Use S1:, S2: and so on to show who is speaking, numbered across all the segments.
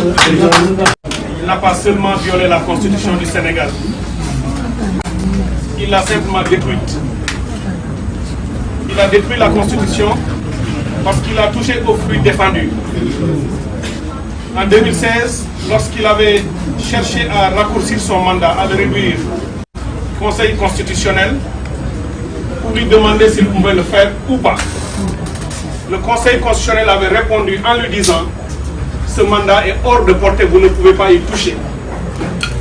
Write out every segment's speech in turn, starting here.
S1: Il n'a pas seulement violé la constitution du Sénégal, il l'a simplement détruite. Il a détruit la constitution parce qu'il a touché aux fruits défendus. En 2016, lorsqu'il avait cherché à raccourcir son mandat, à le réduire au Conseil constitutionnel pour lui demander s'il pouvait le faire ou pas, le Conseil constitutionnel avait répondu en lui disant « Ce mandat est hors de portée, vous ne pouvez pas y toucher ».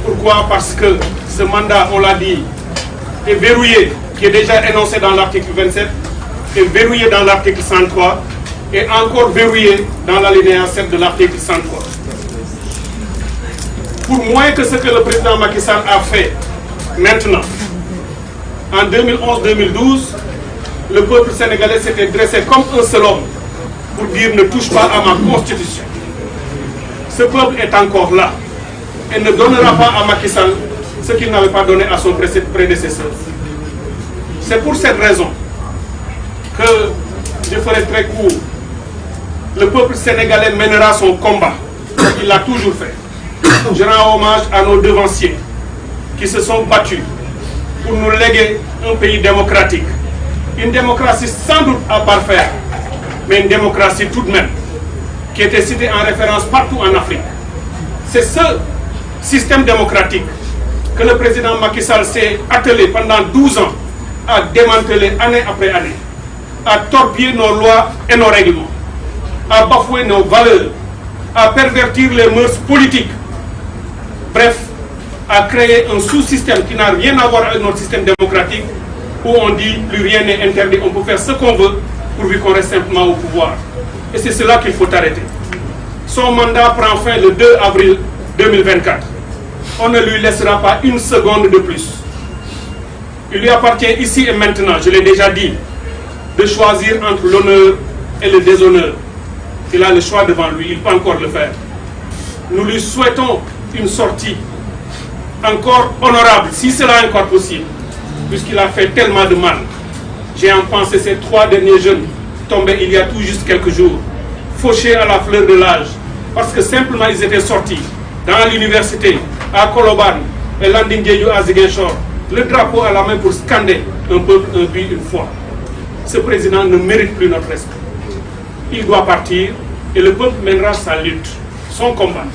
S1: Pourquoi? Parce que ce mandat, on l'a dit, est verrouillé, qui est déjà énoncé dans l'article 27, est verrouillé dans l'article 103 et encore verrouillé dans l'alinéa 7 de l'article 103. Pour moins que ce que le président Macky Sall a fait maintenant, en 2011-2012, le peuple sénégalais s'était dressé comme un seul homme pour dire ne touche pas à ma constitution. Ce peuple est encore là et ne donnera pas à Macky Sall ce qu'il n'avait pas donné à son prédécesseur. C'est pour cette raison que je ferai très court. Le peuple sénégalais mènera son combat. Il l'a toujours fait. Je rends hommage à nos devanciers qui se sont battus pour nous léguer un pays démocratique. Une démocratie sans doute à parfaire, mais une démocratie tout de même, qui était citée en référence partout en Afrique. C'est ce système démocratique que le président Macky Sall s'est attelé pendant 12 ans à démanteler année après année, à torpiller nos lois et nos règlements, à bafouer nos valeurs, à pervertir les mœurs politiques. Bref, à créer un sous-système qui n'a rien à voir avec notre système démocratique, où on dit plus rien n'est interdit, on peut faire ce qu'on veut pourvu qu'on reste simplement au pouvoir. Et c'est cela qu'il faut arrêter. Son mandat prend fin le 2 avril 2024. On ne lui laissera pas une seconde de plus. Il lui appartient ici et maintenant, je l'ai déjà dit, de choisir entre l'honneur et le déshonneur. Il a le choix devant lui, il peut encore le faire. Nous lui souhaitons une sortie encore honorable, si cela est encore possible, puisqu'il a fait tellement de mal. J'ai en pensé ces 3 derniers jeunes tombés il y a tout juste quelques jours, fauchés à la fleur de l'âge, parce que simplement ils étaient sortis dans l'université, à Koloban et Landing Diédhiou à Ziguinchor, le drapeau à la main pour scander un peuple, un but, une foi. Ce président ne mérite plus notre respect. Il doit partir et le peuple mènera sa lutte, son combat.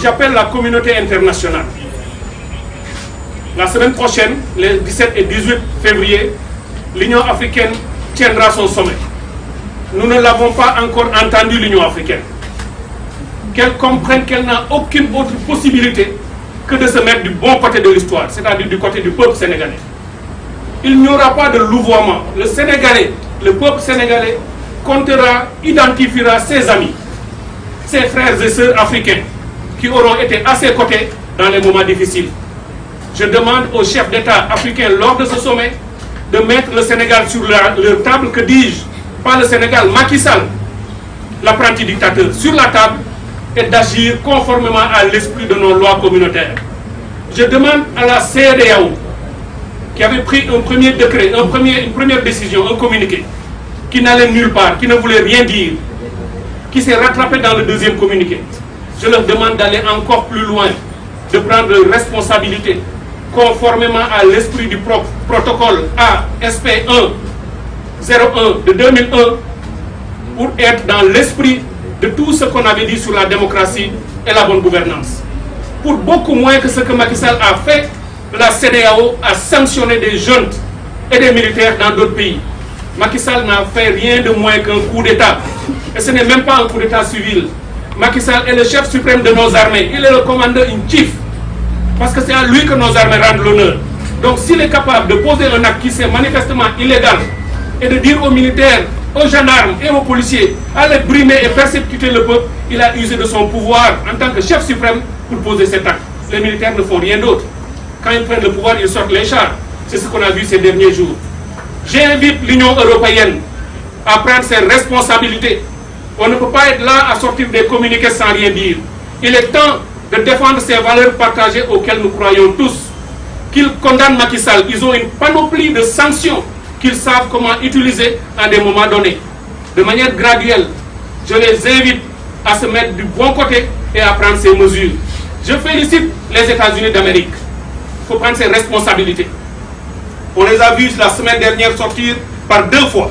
S1: J'appelle la communauté internationale. La semaine prochaine, les 17 et 18 février, l'Union africaine tiendra son sommet. Nous ne l'avons pas encore entendu, l'Union africaine. Qu'elle comprenne qu'elle n'a aucune autre possibilité que de se mettre du bon côté de l'histoire, c'est-à-dire du côté du peuple sénégalais. Il n'y aura pas de louvoiement. Le Sénégalais, le peuple sénégalais, comptera, identifiera ses amis, ses frères et sœurs africains qui auront été à ses côtés dans les moments difficiles. Je demande aux chefs d'État africains lors de ce sommet de mettre le Sénégal sur leur table, que dis-je, pas le Sénégal, Macky Sall, l'apprenti dictateur, sur la table et d'agir conformément à l'esprit de nos lois communautaires. Je demande à la CEDEAO, qui avait pris un premier décret, une première décision, un communiqué, qui n'allait nulle part, qui ne voulait rien dire, qui s'est rattrapé dans le deuxième communiqué. Je leur demande d'aller encore plus loin, de prendre responsabilité, conformément à l'esprit du protocole ASP 1-01 de 2001, pour être dans l'esprit de tout ce qu'on avait dit sur la démocratie et la bonne gouvernance. Pour beaucoup moins que ce que Macky Sall a fait, la CEDEAO a sanctionné des jeunes et des militaires dans d'autres pays. Macky Sall n'a fait rien de moins qu'un coup d'État. Et ce n'est même pas un coup d'État civil. Macky Sall est le chef suprême de nos armées. Il est le commandeur-in-chief. Parce que c'est à lui que nos armées rendent l'honneur. Donc s'il est capable de poser un acte qui c'est manifestement illégal et de dire aux militaires, aux gendarmes et aux policiers, allez brimer et persécuter le peuple, il a usé de son pouvoir en tant que chef suprême pour poser cet acte. Les militaires ne font rien d'autre. Quand ils prennent le pouvoir, ils sortent les chars. C'est ce qu'on a vu ces derniers jours. J'invite l'Union européenne à prendre ses responsabilités. On ne peut pas être là à sortir des communiqués sans rien dire. Il est temps de défendre ces valeurs partagées auxquelles nous croyons tous. Qu'ils condamnent Macky Sall. Ils ont une panoplie de sanctions qu'ils savent comment utiliser à des moments donnés. De manière graduelle, je les invite à se mettre du bon côté et à prendre ses mesures. Je félicite les États-Unis d'Amérique. Il faut prendre ses responsabilités. On les a vus la semaine dernière sortir par 2 fois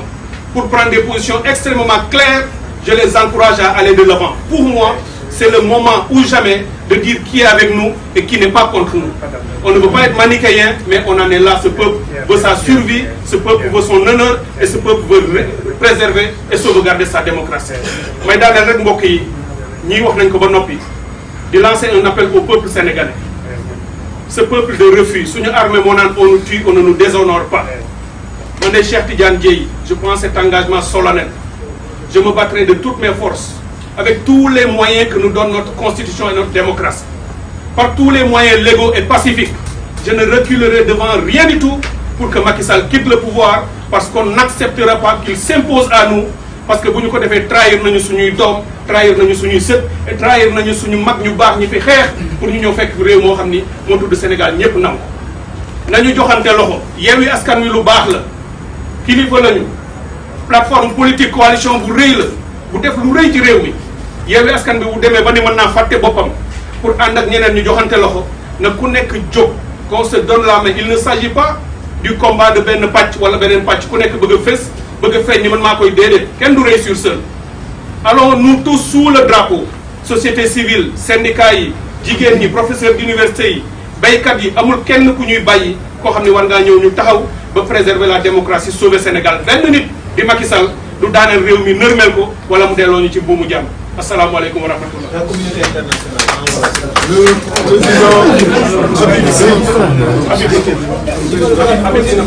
S1: pour prendre des positions extrêmement claires. Je les encourage à aller de l'avant. Pour moi, c'est le moment ou jamais de dire qui est avec nous et qui n'est pas contre nous. On ne veut pas être manichéen, mais on en est là. Ce peuple veut sa survie, ce peuple veut son honneur et ce peuple veut préserver et sauvegarder sa démocratie. Mais dans les règles mbokk yi ñi wax nañ ko ba noppi di lancer un appel au peuple sénégalais. Ce peuple de refus, suñu armée moo naan on nous tue, on ne nous déshonore pas. Man de Cheikh Tidiane Dièye, je prends cet engagement solennel. Je me battrai de toutes mes forces, avec tous les moyens que nous donne notre constitution et notre démocratie. Par tous les moyens légaux et pacifiques, je ne reculerai devant rien du tout pour que Macky Sall quitte le pouvoir, parce qu'on n'acceptera pas qu'il s'impose à nous, parce que bu ñu ko defee trahir nañu suñuy doom, trahir nañu suñuy sët et trahir nañu suñu mag ñu baax ñi fi xeex pour ñu ñëw fekk réew moo xam ni moo tudd Sénégal ñëpp nam ko. Nañu joxante loxo. Yewwi Askan Wi lu baax la, kilifa lañu, plateforme politique coalition bu rëy la bu def lu rëy ci réew mi. Yewwi Askan Wi bu demee ba ni mën naa fàtte boppam pour ànd ak ñeneen ñu joxante loxo na ku nekk jóg, qu'on se donne la main. Il ne s'agit pas du combat de benn pàcc wala beneen pàcc ku nekk bëgg a fës bëgg a feeñ ni man maa koy déedéet kenn du réussir seul. Allons nous tous sous le drapeau, société civile, syndicats yi, jigéen ñi, professeurs d'université yi, baykat yi, amul kenn ku ñuy bàyyi koo xam ne war ngaa ñëw ñu taxaw ba préserver la démocratie, sauver Sénégal. Benn nit di Macky Sall du daaneel réew mi nërmel ko wala mu delloo ñu ci buumu jàmm. Asalaamaaleykum wa rahmatullah.
S2: La communauté internationale. Le président